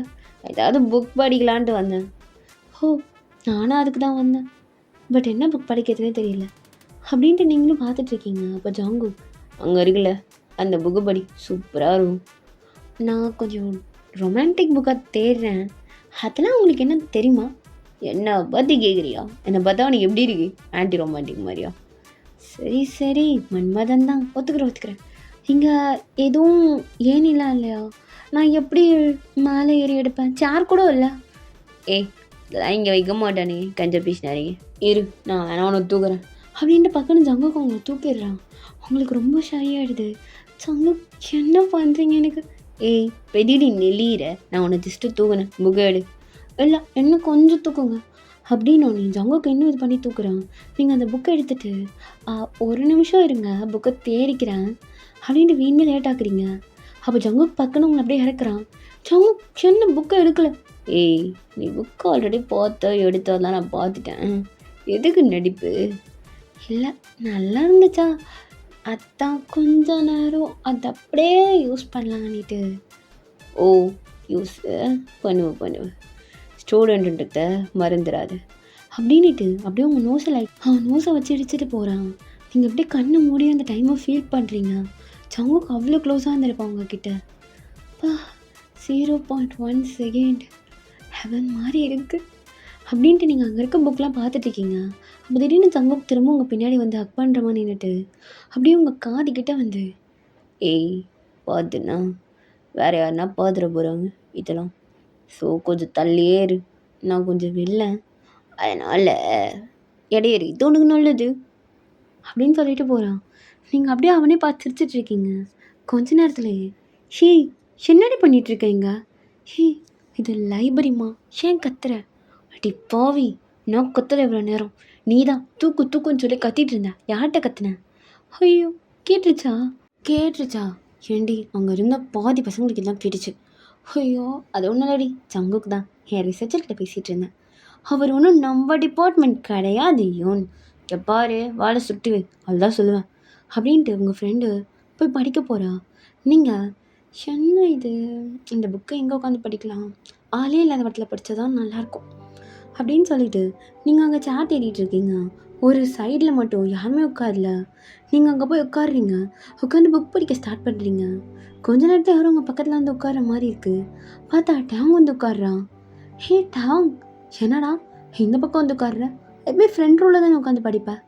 ஏதாவது புக் படிக்கலான்ட்டு வந்தேன். ஓ, நானும் அதுக்கு தான் வந்தேன். பட் என்ன புக் படிக்கிறதுனே தெரியல அப்படின்ட்டு நீங்களும் பார்த்துட்ருக்கீங்க. அப்போ ஜாங்கு, அங்கே இருக்குல்ல அந்த புக்கு படி, சூப்பராக இருக்கும். நான் கொஞ்சம் ரொமான்டிக் புக்காக தேடுறேன். அதெல்லாம் உங்களுக்கு என்ன தெரியுமா? என்னை பற்றி கேட்குறியா? என்னை பார்த்தா உனக்கு எப்படி இருக்கு? ஆன்டி ரொமான்டிக் மாதிரியா? சரி சரி, மன்மதன் தான், ஒத்துக்கிறேன். இங்கே எதுவும் ஏனிலாம் இல்லையா? நான் எப்படி மேலே ஏறி எடுப்பேன்? சேர் கூட இல்லை. ஏய், இதெல்லாம் இங்கே வைக்க மாட்டானே கஞ்ச பீசினாரிங்க. இரு நான் வேணா உன்னை தூக்குறேன் அப்படின்ட்டு பக்கத்து ஜங்குக்கு அவங்களை தூக்கிடுறான். அவங்களுக்கு ரொம்ப ஷை ஆகிடுது. ஜங்குக் என்ன பண்ணுறீங்க எனக்கு? ஏய் பெதிடி நெளியிற, நான் உன்னை ஜஸ்ட்டு தூக்குனேன், புக்கை எடு. இல்லை இன்னும் கொஞ்சம் தூக்குங்க அப்படின்னு ஒன்று ஜங்குக்கு இன்னும் இது பண்ணி தூக்குறான். நீங்கள் அந்த புக்கை எடுத்துகிட்டு ஒரு நிமிஷம் இருங்க புக்கை தேடிக்கிறேன் அப்படின்ட்டு வீணே லேட் ஆக்குறீங்க. அப்போ ஜங்குக் பக்கன்னு உங்களை அப்படியே இறக்குறான். ஜங்குக் என்ன புக்கை எடுக்கலை? ஏய் நீ புக்கு ஆல்ரெடி பார்த்தோ எடுத்ததெல்லாம் நான் பார்த்துட்டேன், எதுக்கு நடிப்பு? இல்லை நல்லா இருந்துச்சா, அதான் கொஞ்ச நேரம் அது அப்படியே யூஸ் பண்ணலான்னுட்டு. ஓ யூஸ் பண்ணுவேன் ஸ்டூடெண்ட்டுன்றத மறந்துடாது அப்படின்ட்டு அப்படியே உங்கள் அவன் நோஸை வச்சு இடிச்சிட்டு போகிறான். நீங்கள் அப்படியே கண்ணை மூடி அந்த டைமை ஃபீல் பண்ணுறீங்க. ஜங்குக்கு அவ்வளோ க்ளோஸாக இருந்திருப்பான் உங்ககிட்ட. பா 0.1 செகண்ட் ஹெவன் மாதிரி இருக்குது அப்படின்ட்டு நீங்கள் அங்கே இருக்க புக்கெலாம் பார்த்துட்ருக்கீங்க. அப்போ திடீர்னு ஜங்குக் திரும்ப உங்கள் பின்னாடி வந்து ஹக் பண்ணுற மாதிரி நின்றுட்டு அப்படியே உங்கள் காதுகிட்ட வந்து, ஏய் பார்த்துண்ணா வேறு யாருன்னா பார்த்துட போகிறாங்க இதெல்லாம், ஸோ கொஞ்சம் தள்ளியே இரு, நான் கொஞ்சம் வெளில, அதனால் இடையேறு, இது உனக்கு நல்லது அப்படின்னு சொல்லிட்டு போகிறான். நீங்கள் அப்படியே அவனே பார்த்து சிரிச்சிட்ருக்கீங்க. கொஞ்ச நேரத்துலேயே ஹே என்னடி பண்ணிகிட்ருக்கீங்க? ஹே இது லைப்ரரிம்மா, ஏன் கத்துற? அடி பாவி, நான் கத்துற இவ்வளோ நேரம், நீ தான் தூக்குன்னு சொல்லி கத்திட்டு இருந்த, யார்கிட்ட கத்துன? ஐயோ கேட்டுருச்சா? ஏண்டி அங்கே இருந்த பாதி பசங்களுக்கு எல்லாம் கேட்டுச்சு. ஐயோ அது ஒன்றும் இல்லடி, ஜங்குக்கு தான் என் ரிசர்ச்சர்கிட்ட பேசிகிட்டு இருந்தேன், அவர் ஒன்றும் நம்ம டிபார்ட்மெண்ட் கிடையாது யோன், எப்பாரு வாழை சுட்டுவேன் அதுதான் சொல்லுவேன் அப்படின்ட்டு உங்கள் ஃப்ரெண்டு போய் படிக்க போகிறா. நீங்கள் என்ன இது, இந்த புக்கை எங்கே உட்காந்து படிக்கலாம், ஆளே இல்லாத இடத்துல படித்தா தான் நல்லாயிருக்கும் அப்படின்னு சொல்லிட்டு நீங்கள் அங்கே சேட் ஏறிட்டு இருக்கீங்க. ஒரு சைடில் மட்டும் யாருமே உட்காரல. நீங்கள் அங்கே போய் உட்காடுறீங்க, உட்காந்து புக் படிக்க ஸ்டார்ட் பண்ணுறீங்க. கொஞ்ச நேரத்தில் யாரும் உங்கள் பக்கத்தில் வந்து உட்கார மாதிரி இருக்குது. பார்த்தா டேங் வந்து உட்காடுறான். ஹே டேங், என்னடா இந்த பக்கம் வந்து உட்காடுற? எப்பவுமே ஃப்ரெண்ட் ரோவில் தானே உட்காந்து படிப்பேன்.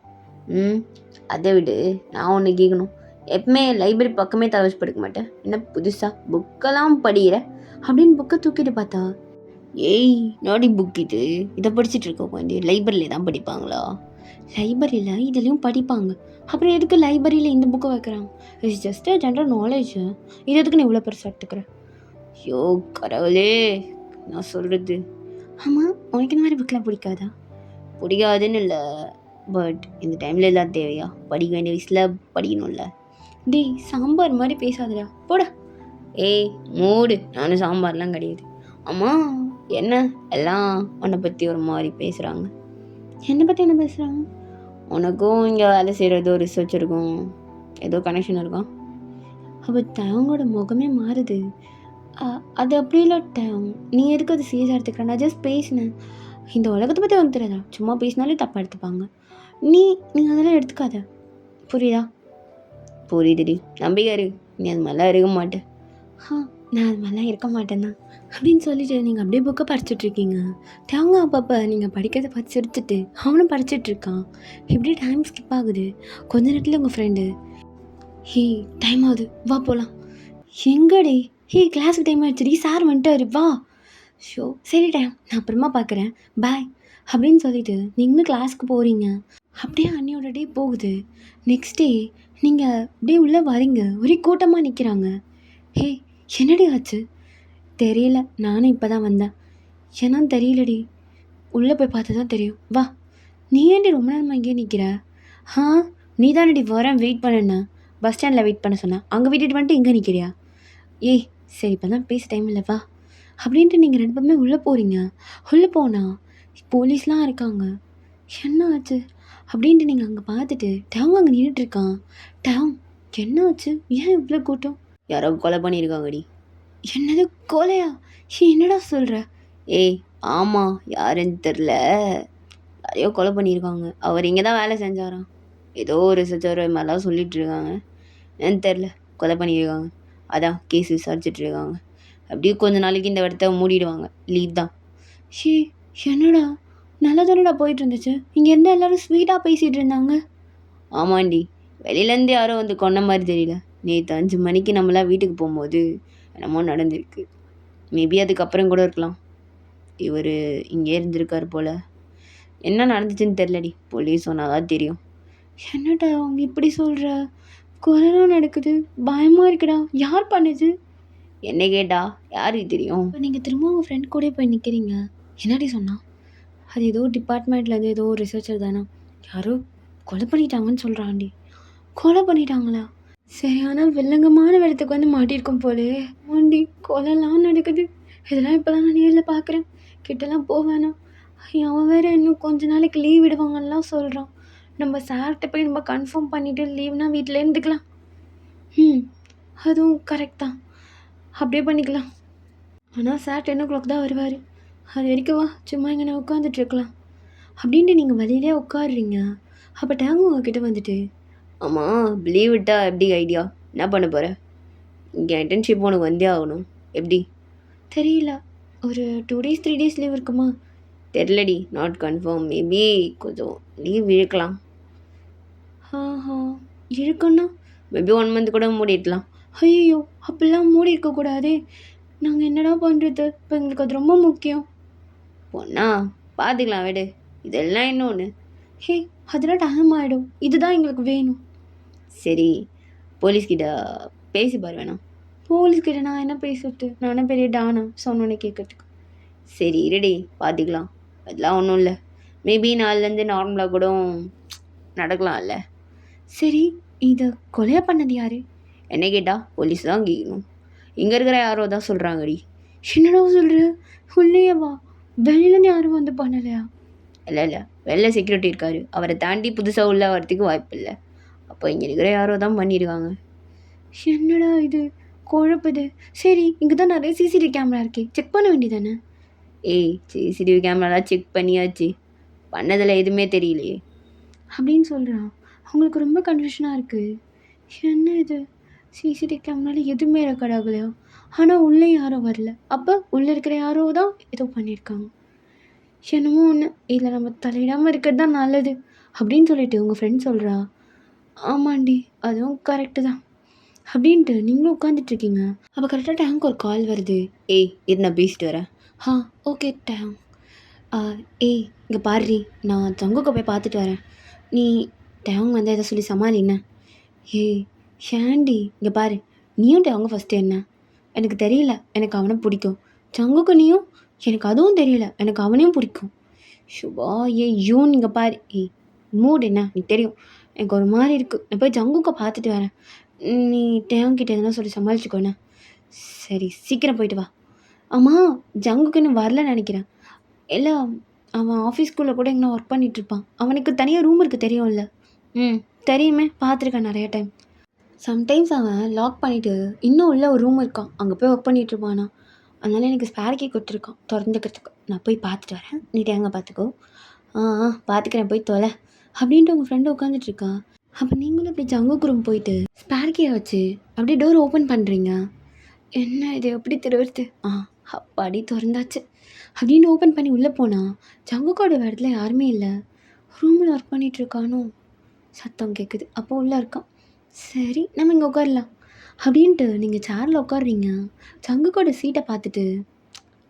அதை விடு, நான் ஒன்று கேட்கணும், எப்பவுமே லைப்ரரி பக்கமே தவச்சு படுக்க மாட்டேன், என்ன புதுசாக புக்கெல்லாம் படிக்கிற அப்படின்னு புக்கை தூக்கிட்டு பார்த்தா, ஏய் நாடி புக் இது, இதை படிச்சுட்டு இருக்க உட்காந்து லைப்ரரியில் தான் படிப்பாங்களா? லைப்ரரியில் இதுலேயும் படிப்பாங்க, அப்புறம் எதுக்கு லைப்ரரியில் இந்த புக்கை வைக்கிறாங்க? இட்ஸ் ஜஸ்ட் ஜென்ரல் நாலேஜ், இது எதுக்கு நீ இவ்வளோ பெருசாக எடுத்துக்கிறேன்? ஐயோ கடவுளே, நான் சொல்கிறது, ஆமாம் உனக்கு இந்த மாதிரி புக்கெலாம் பிடிக்காதா? பிடிக்காதுன்னு இல்லை, பட் இந்த டைமில் எல்லாம் தேவையா? படிக்க வேண்டிய வயசில் படிக்கணும்ல. டேய் சாம்பார் மாதிரி பேசாதடா போட. ஏய் மூடு, நானும் சாம்பார்லாம் கிடையாது. ஆமாம் என்ன எல்லாம் உன்னை பற்றி ஒரு மாதிரி பேசுகிறாங்க? என்னை பற்றி என்ன பேசுகிறாங்க? உனக்கும் இங்கே வேலை செய்கிறது ரிசர்ச் இருக்கும், ஏதோ கனெக்ஷன் இருக்கும். அப்போ டேங்கோட முகமே மாறுது. அது அப்படி இல்லை டேங், நீ எதுக்கு அது சீரியஸாக எடுத்துக்கிற? நான் ஜஸ்ட் பேசினேன், இந்த உலகத்தை பற்றி வந்து தெரியாதா, சும்மா பேசினாலே தப்பாக எடுத்துப்பாங்க, நீங்கள் அதெல்லாம் எடுத்துக்காத, புரியுதா? புரியுதுடி, நம்பிக்காரு, நீ அது மாதிரிலாம் இருக்க மாட்டேன். நான் அது மாதிரிலாம் இருக்க மாட்டேன்னா அப்படின்னு சொல்லிட்டு நீங்கள் அப்படியே புக்கை படிச்சுட்ருக்கீங்க. தேங்க அப்பப்போ நீங்கள் படிக்கிறத பார்த்து சிரிச்சுட்டு அவனும் படிச்சுட்ருக்கான். இப்படியே டைம் ஸ்கிப் ஆகுது. கொஞ்ச நேரத்தில் உங்கள் ஃப்ரெண்டு, ஹே டைம் ஆகுது வா போகலாம். எங்கடி? ஹே கிளாஸுக்கு டைம் ஆகிடுச்சுடி, சார் வந்துட்டாரு வா. ஷோ சரி டைம், நான் அப்புறமா பார்க்குறேன் பாய் அப்படின்னு சொல்லிட்டு நீங்களும் கிளாஸுக்கு போகிறீங்க. அப்படியே அன்னியோட டே போகுது. நெக்ஸ்ட் டே நீங்கள் அப்படியே உள்ளே வரீங்க, ஒரே கூட்டமாக நிற்கிறாங்க. ஹே என்னடி ஆச்சு? தெரியல, நானும் இப்போ தான் வந்தேன். ஏன்னான்னு தெரியலடி, உள்ளே போய் பார்த்து தான் தெரியும் வா. நீ ஏன்டி ரொம்ப நேரமாக இங்கேயே நிற்கிற? நீ தானடி வரேன் வெயிட் பண்ணேண்ணா, பஸ் ஸ்டாண்டில் வெயிட் பண்ண சொன்னேன், அங்கே விட்டுட்டு வந்துட்டு இங்கே நிற்கிறியா? ஏய் சரி இப்போ தான் பேச டைம் இல்லை வா அப்படின்ட்டு நீங்கள் ரெண்டு பேருமே உள்ளே போகிறீங்க. உள்ளே போனால் போலீஸ்லாம் இருக்காங்க. என்ன ஆச்சு அப்படின்ட்டு நீங்கள் அங்கே பார்த்துட்டு டேங் அங்கே நின்றுட்டுருக்கான். டேங் என்ன ஆச்சு, ஏன் இவ்வளோ கூட்டம்? யாரோ கொலை பண்ணியிருக்காங்கடி. என்னது கொலையா? என்னடா சொல்கிற? ஏய் ஆமாம், யாருன்னு தெரில, யாரையோ கொலை பண்ணியிருக்காங்க, அவர் இங்கே தான் வேலை செஞ்சாராம், ஏதோ ஒரு ரிசர்ச்சர் மாதிரிலாம் சொல்லிகிட்ருக்காங்க, என்னன்னு தெரில, கொலை பண்ணியிருக்காங்க, அதான் கேஸ் விசாரிச்சிட்ருக்காங்க, அப்படியே கொஞ்ச நாளைக்கு இந்த இடத்த மூடிடுவாங்க, லீவ் தான். என்னடா நல்லா தானடா போயிட்டு இருந்துச்சு, இங்கே இருந்தால் எல்லோரும் ஸ்வீட்டாக பேசிகிட்டு இருந்தாங்க. ஆமாண்டி, வெளியிலேருந்து யாரும் வந்து கொன்ன மாதிரி தெரியல, நேற்று 5 மணிக்கு நம்மளாம் வீட்டுக்கு போகும்போது என்னமோ நடந்திருக்கு, மேபி அதுக்கப்புறம் கூட இருக்கலாம். இவர் இங்கே இருந்திருக்கார் போல். என்ன நடந்துச்சுன்னு தெரிலடி, போலீஸ் சொன்னால் தான் தெரியும். என்னடா அவங்க இப்படி சொல்கிற? கொலைலாம் நடக்குது, பயமாக இருக்குடா. யார் பண்ணுது? என்ன கேட்டா யாருக்கு தெரியும்? இப்போ நீங்கள் திரும்ப உங்கள் ஃப்ரெண்ட் கூட போய் நிற்கிறீங்க. என்னடி சொன்னா? அது ஏதோ டிபார்ட்மெண்ட்லேருந்து ஏதோ ரிசர்ச்சர் தானே, யாரோ கொலை பண்ணிட்டாங்கன்னு சொல்கிறாண்டி. கொலை பண்ணிட்டாங்களா? சரியான வில்லங்கமான இடத்துக்கு வந்து மாட்டியிருக்கோம் போலே. ஆண்டி, கொலைலாம் நடக்குது. இதெல்லாம் இப்போ தான் நான் நேரில் பார்க்குறேன். கிட்டலாம் போவேணாம். அவன் வேறு இன்னும் கொஞ்ச நாளைக்கு லீவ் விடுவாங்கலாம் சொல்கிறான். நம்ம சார்கிட்ட போய் நம்ம கன்ஃபார்ம் பண்ணிவிட்டு லீவ்னா வீட்டில் இருந்துக்கலாம். அதுவும் கரெக்ட் தான், அப்படியே பண்ணிக்கலாம். ஆனால் சார் 10 o'clock தான் வருவார். அது வரைக்கும் வா, சும்மா இங்கே உட்காந்துட்ருக்கலாம் அப்படின்ட்டு நீங்கள் வழியிலே உட்காடுறீங்க. அப்போ டேங்கு உங்ககிட்ட வந்துட்டு, ஆமாம் லீவ் விட்டா எப்படி ஐடியா? என்ன பண்ண போகிற? இங்கே இன்டர்ன்ஷிப் உனக்கு வந்தே ஆகணும். எப்படி? தெரியல, ஒரு 2 days 3 days லீவ் இருக்குமா? தெரிலடி, நாட் கன்ஃபார்ம். மேபி கொஞ்சம் லீவ் இழுக்கலாம். இருக்குன்னா மேபி 1 month கூட மூடிடலாம். ஐயோ, அப்படிலாம் மூடி இருக்கக்கூடாதே. நாங்கள் என்னடா பண்ணுறது? இப்போ எங்களுக்கு அது ரொம்ப முக்கியம். பொண்ணா பார்த்துக்கலாம் விடு, இதெல்லாம் இன்னொன்று. ஹே, அதெல்லாம் டைம் ஆகிடும். இதுதான் எங்களுக்கு வேணும். சரி, போலீஸ்கிட்ட பேசி பாரு வேணாம். போலீஸ்கிட்ட நான் என்ன பேசுறது? நான் என்ன பெரிய டானா சொன்னோன்னே கேட்கறதுக்கு? சரி இருடி, பார்த்துக்கலாம். அதெல்லாம் ஒன்றும் இல்லை. மேபி நாளிலேருந்து நார்மலாக கூட நடக்கலாம்ல. சரி, இதை கொலையாக பண்ணது யார்? என்ன கேட்டால் போலீஸ் தான் கேட்கணும். இங்கே இருக்கிற யாரோ தான் சொல்கிறாங்கடி. என்னடா சொல்கிற? உள்ளேயேவா? வெளியிலேருந்து யாரும் வந்து பண்ணலையா? இல்லை, வெளில செக்யூரிட்டி இருக்கார். அவரை தாண்டி புதுசாக உள்ள வரத்துக்கு வாய்ப்பு இல்லை. அப்போ இங்கே இருக்கிற யாரோ தான் பண்ணியிருக்காங்க. என்னடா இது குழப்புது. சரி, இங்கே தான் நிறைய சிசிடிவி கேமரா இருக்கே, செக் பண்ண வேண்டியதானே? ஏய், சிசிடிவி கேமராலாம் செக் பண்ணியாச்சு, பண்ணதில் எதுவுமே தெரியலையே அப்படின்னு சொல்கிறான். அவங்களுக்கு ரொம்ப கன்ஃபியூஷனாக இருக்குது. என்ன இது, சிசிடிவி கேமராவில் எதுவுமே ரெக்கார்ட் ஆகலையா? ஆனால் உள்ளே யாரும் வரல. அப்போ உள்ளே இருக்கிற யாரோ தான் ஏதோ பண்ணியிருக்காங்க. என்னமோ ஒன்று, இதில் நம்ம தலையிடாமல் இருக்கிறது தான் நல்லது அப்படின்னு சொல்லிட்டு உங்கள் ஃப்ரெண்ட் சொல்கிறா. ஆமாண்டி, அதுவும் கரெக்டு தான் அப்படின்ட்டு நீங்களும் உட்காந்துட்ருக்கீங்க. அப்போ கரெக்டாக டேங்க் ஒரு கால் வருது. ஏய் இரு, நான் பேசிட்டு வரேன். ஓகே டேங். ஏய் இங்கே பாரு, நான் தங்குக்கு போய் பார்த்துட்டு வரேன். நீ டேங் வந்து எதை சொல்லி சமாளிண்ண. ஏய் ஷாண்டி, இங்கே பாரு, நீயும் டேங்க ஃபஸ்ட்டு என்ன? எனக்கு தெரியல, எனக்கு அவனை பிடிக்கும். ஜங்குக்கு நீயும்? எனக்கு அதுவும் தெரியல, எனக்கு அவனையும் பிடிக்கும். சுபா யூன், இங்கே பாரு. ஏய் மூடு என்ன, எனக்கு தெரியும். எனக்கு ஒரு மாதிரி இருக்குது. நான் போய் ஜங்குக்கை பார்த்துட்டு வரேன். நீ டேங்கிட்ட எதுனா சொல்லி சமாளிச்சுக்கோண்ணே. சரி, சீக்கிரம் போயிட்டு வா. ஆமாம், ஜங்குக்கு இன்னும் வரல நினைக்கிறேன். இல்லை, அவன் ஆஃபீஸ்க்குள்ளே கூட எங்கே ஒர்க் பண்ணிகிட்ருப்பான். அவனுக்கு தனியாக ரூம் இருக்குது தெரியும்ல? தெரியுமே, பார்த்துருக்கேன் நிறைய டைம். சம்டைம்ஸ் அவன் லாக் பண்ணிவிட்டு இன்னும் உள்ள ஒரு ரூம் இருக்கான், அங்கே போய் ஒர்க் பண்ணிகிட்ருப்பானா. அதனால் எனக்கு ஸ்பேர் கீ கொடுத்துருக்கான் திறந்துக்கிறதுக்கு. நான் போய் பார்த்துட்டு வரேன், நீ டேங்க பார்த்துக்கோ. பார்த்துக்கிறேன், போய் தொலை அப்படின்ட்டு உங்கள் ஃப்ரெண்டு உட்காந்துட்ருக்கா. அப்போ நீங்களும் அப்படி ஜங்குக்கு ரூம் போயிட்டு ஸ்பேர் கீயை வச்சு அப்படியே டோர் ஓப்பன் பண்ணுறீங்க. என்ன இது எப்படி திறவுறது? அப்பாடி திறந்தாச்சு அப்படின்னு ஓப்பன் பண்ணி உள்ளே போனால் ஜங்குக்கோட இடத்துல யாருமே இல்லை. ரூமில் ஒர்க் பண்ணிகிட்ருக்கானோ சத்தம் கேட்குது. அப்போ உள்ளே இருக்கான். சரி, நம்ம இங்கே உட்காரலாம் அப்படின்ட்டு நீங்கள் சேரில் உட்காடுறீங்க. ஜங்குக்கோட சீட்டை பார்த்துட்டு,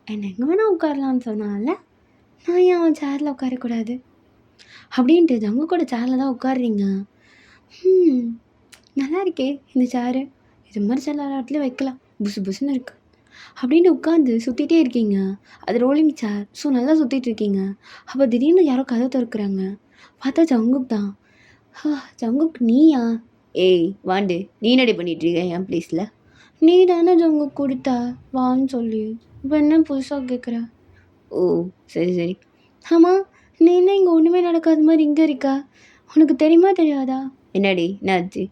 என்ன எங்கே வேணால் உட்காரலான்னு சொன்னால, நான் ஏன் அவன் சேரில் உட்காரக்கூடாது அப்படின்ட்டு ஜங்குக்கோட சேரில் தான் உட்காடுறீங்க. நல்லா இருக்கே இந்த சேரு, இது மாதிரி சில இடத்துல வைக்கலாம், புசு புசுன்னு இருக்குது அப்படின்ட்டு உட்காந்து சுற்றிட்டே இருக்கீங்க. அது ரோலிங் சேர், ஸோ நல்லா சுற்றிட்டு இருக்கீங்க. அப்போ திடீர்னு யாரோ கதை திறக்கிறாங்க. பார்த்தா ஜங்குக் தான். ஜங்குக் நீயா? ஏய் வாண்டு, நீ நடி பண்ணிகிட்ருக்க என் ப்ளீஸில்? நீ தானே ஜங்குக் கொடுத்தா வான்னு சொல்லி, இப்போ என்ன புதுசாக கேட்குற? ஓ சரி சரி. ஆமாம், நீ என்ன இங்கே ஒன்றுமே நடக்காத மாதிரி இங்கே இருக்கா? உனக்கு தெரியுமா தெரியாதா? என்னடி என்னாச்சு?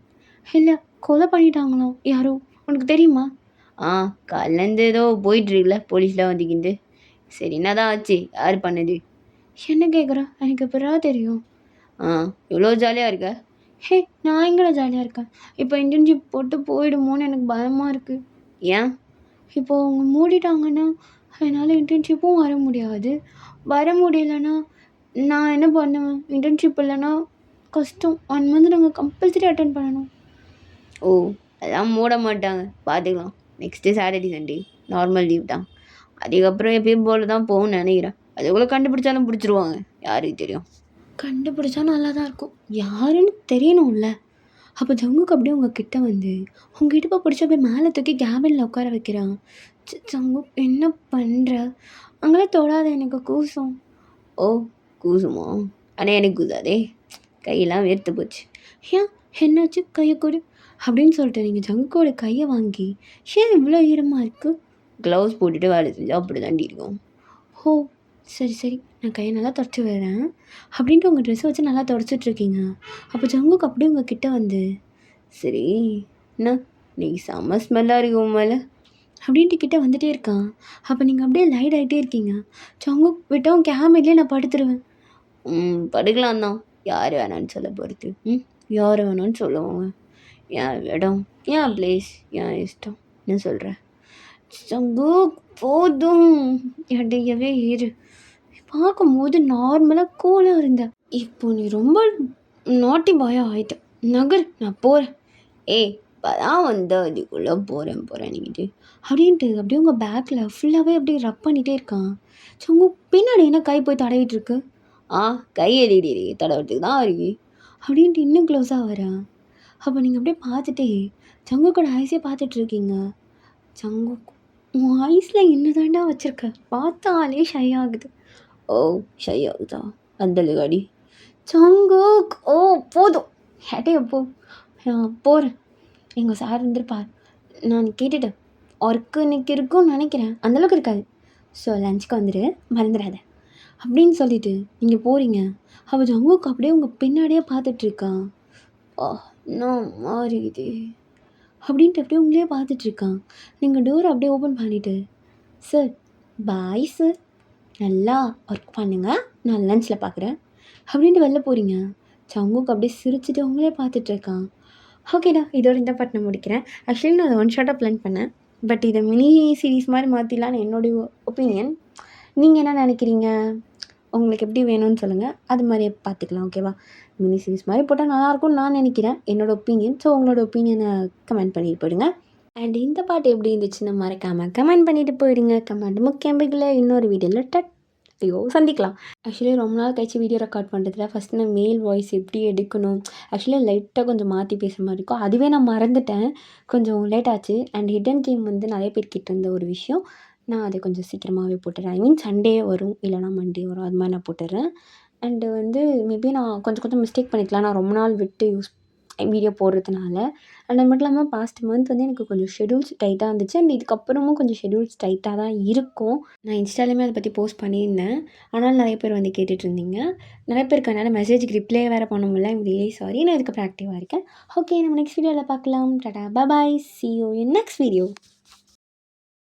இல்லை, கொலை பண்ணிட்டாங்களோ யாரோ, உனக்கு தெரியுமா? காலேருந்து ஏதோ போயிட்டுருக்குல போலீஸ்லாம் வந்துக்கிண்டு. சரி, என்னதான் ஆச்சு? யார் பண்ணது? என்ன கேட்குற, எனக்கு எப்படா தெரியும்? இவ்வளோ ஜாலியாக இருக்க? ஹே, நான் எங்கடா ஜாலியாக இருக்கேன்? இப்போ இன்டர்ன்ஷிப் போட்டு போயிடுமோன்னு எனக்கு பயமாக இருக்குது. ஏன்? இப்போது அவங்க மூடிட்டாங்கன்னா என்னால் இன்டர்ன்ஷிப்பும் வர முடியாது. வர முடியலன்னா நான் என்ன பண்ணுவேன்? இன்டர்ன்ஷிப் இல்லைன்னா கஷ்டம். 1 month நாங்கள் கம்பல்சரி அட்டென்ட் பண்ணணும். ஓ, அதெல்லாம் மூட மாட்டாங்க, பார்த்துக்கலாம். Next Saturday Sunday normal leave தான். அதுக்கப்புறம் எப்பயும் போல தான் போகும்னு நினைக்கிறேன். அதுக்குள்ளே கண்டுபிடிச்சாலும் பிடிச்சிருவாங்க. யாருக்கு தெரியும்? கண்டுபிடிச்சா நல்லா தான் இருக்கும். யாருன்னு தெரியணும்ல. அப்போ ஜங்குக்கு அப்படியே உங்க கிட்ட வந்து உங்க இடுப்பை பிடிச்சி அப்படியே மேலே தூக்கி கேபினில் உட்கார வைக்கிறான். ஜங்கு என்ன பண்ணுற? அங்கெல்லாம் தொடாத, எனக்கு கூசும். ஓ கூசுமா? ஆனால் எனக்கு கூசாதே, கையெல்லாம் வேர்த்து போச்சு. ஏன் என்னாச்சு? கையை கொடு அப்படின்னு சொல்லிட்டு நீங்கள் ஜங்குக்கோட கையை வாங்கி ஏன் இவ்வளோ ஈரமாக இருக்குது? க்ளவுஸ் போட்டுட்டு வேலை செஞ்சால் அப்படி தாண்டி இருக்கும். ஓ சரி சரி, நான் கையை நல்லா தொடச்சி வரேன் அப்படின்ட்டு உங்கள் ட்ரெஸ்ஸை வச்சு நல்லா தொடச்சிட்ருக்கீங்க. அப்போ ஜங்குக்கு அப்படியே உங்கள் கிட்ட வந்து சரி என்ன நீ செம்ம ஸ்மெல்லாக இருக்கு உன் மேலே அப்படின்ட்டு கிட்ட வந்துட்டே இருக்கான். அப்போ நீங்கள் அப்படியே லைட் ஆகிட்டே இருக்கீங்க. ஜங்குக் விட்டவன் கேமரேட்லேயே நான் படுத்துருவேன். படுக்கலாம் தான், யார் வேணான்னு சொல்ல போகிறது? யார் வேணான்னு சொல்லுவாங்க. என் இடம், என் பிளேஸ், என் இஷ்டம். என்ன சொல்கிறேன்? ஜங்குக் போதும், இடையவே இரு. பார்க்கும்போது நார்மலாக கூலாக இருந்த, இப்போ நீ ரொம்ப நாட்டி பாயாக ஆகிட்ட. நகர், நான் போகிறேன். ஏய் இப்போதான் வந்து அதுக்குள்ளே போகிறேன் நீங்கிட்டு அப்படின்ட்டு அப்படியே உங்கள் பேக்கில் ஃபுல்லாகவே அப்படியே ரப் பண்ணிகிட்டே இருக்கான். ஸோ உங்கள் பின்னாடி என்ன கை போய் தடவிட்டு இருக்கு? கை எழுதி தடவுறதுக்கு தான் இருக்கு அப்படின்ட்டு இன்னும் க்ளோஸாக வரேன். அப்போ நீங்கள் அப்படியே பார்த்துட்டே ஜங்குக்கோட ஐஸே பார்த்துட்ருக்கீங்க. ஜங்கு உன் ஐஸில் என்ன தாண்டா வச்சுருக்க? பார்த்தாலே ஷை ஆகுது. ஓ ஷை ஆகுதா? அந்தலுகாடி ஜங்குக். ஓ போதும், ஹேட்டையை போ, நான் போகிறேன். எங்கள் சார் வந்துருப்பார், நான் கேட்டுட்டேன். ஒர்க்கு இன்னைக்கு இருக்கும்னு நினைக்கிறேன், அந்தளவுக்கு இருக்காது. ஸோ லஞ்சுக்கு வந்துடு, மறந்துடாத அப்படின்னு சொல்லிவிட்டு நீங்கள் போகிறீங்க. அப்போ ஜங்குக்கு அப்படியே உங்கள் பின்னாடியே பார்த்துட்ருக்கான். இன்னும் மாறிது அப்படின்ட்டு அப்படியே உங்களே பார்த்துட்ருக்கான். நீங்கள் டோரை அப்படியே ஓப்பன் பண்ணிவிட்டு சார் பாய் சார், நல்லா ஒர்க் பண்ணுங்கள், நான் லஞ்சில் பார்க்குறேன் அப்படின்ட்டு வெளில போகிறீங்க. ஜங்குக்கு அப்படியே சிரிச்சுட்டு உங்களே பார்த்துட்ருக்கான். ஓகேடா, இதோட இந்த பாட்டு நான் முடிக்கிறேன். ஆக்சுவலி நான் அதை ஒன் ஷார்ட்டாக பிளான் பண்ணேன், பட் இதை மினி சீரீஸ் மாதிரி மாற்றிடலான்னு என்னுடைய ஒப்பீனியன். நீங்கள் என்ன நினைக்கிறீங்க? உங்களுக்கு எப்படி வேணும்னு சொல்லுங்கள், அது மாதிரியே பார்த்துக்கலாம். ஓகேவா? மினி சீரீஸ் மாதிரி போட்டால் நல்லாயிருக்கும்னு நான் நினைக்கிறேன், என்னோடய ஒப்பீனியன். ஸோ உங்களோட ஒப்பீனியனை கமெண்ட் பண்ணிட்டு போயிடுங்க. அண்ட் இந்த பாட்டு எப்படி இருந்துச்சுன்னு மறக்காமல் கமெண்ட் பண்ணிவிட்டு போயிடுங்க. கமெண்ட் முக்கியம். இன்னொரு வீடியோவில் சந்திக்கலாம். ஆக்சுவலி ரொம்ப நாள் கழிச்சு வீடியோ ரெக்கார்ட் பண்ணுறதுல ஃபஸ்ட்டு நான் மேல் வாய்ஸ் எப்படி எடுக்கணும், ஆக்சுவலி லைட்டாக கொஞ்சம் மாற்றி பேசுகிற மாதிரி இருக்கும், அதுவே நான் மறந்துட்டேன், கொஞ்சம் லேட் ஆச்சு. அண்ட் ஹிடன் கேம் வந்து நிறைய பேர் கிட்ட இருந்த ஒரு விஷயம், நான் அதை கொஞ்சம் சீக்கிரமாகவே போட்டுடுறேன். ஐ மீன் சண்டே வரும், இல்லைனா மண்டே வரும், அது மாதிரி நான் போட்டுடுறேன். அண்டு வந்து மேபி நான் கொஞ்சம் மிஸ்டேக் பண்ணிக்கலாம், நான் ரொம்ப நாள் விட்டு வீடியோ போடுறதுனால. அண்ட் அது மட்டும் இல்லாமல் பாஸ்ட் மந்த் வந்து எனக்கு கொஞ்சம் ஷெடியூல்ஸ் டைட்டாக இருந்துச்சு. அண்ட் இதுக்கப்புறமும் கொஞ்சம் ஷெடியூல்ஸ் டைட்டாக தான் இருக்கும். நான் இன்ஸ்டாலேயுமே அதை பற்றி போஸ்ட் பண்ணியிருந்தேன், ஆனால் நிறைய பேர் வந்து கேட்டுட்ருந்தீங்க. நிறைய பேருக்கு அதனால் மெசேஜுக்கு ரிப்ளை வேறு பண்ண முடியல. I'm really sorry. நான் இதுக்கப்புறம் ஆக்டிவாக இருக்கேன். ஓகே, நம்ம நெக்ஸ்ட் வீடியோவில் பார்க்கலாம். டாடா பாய், see you in next video.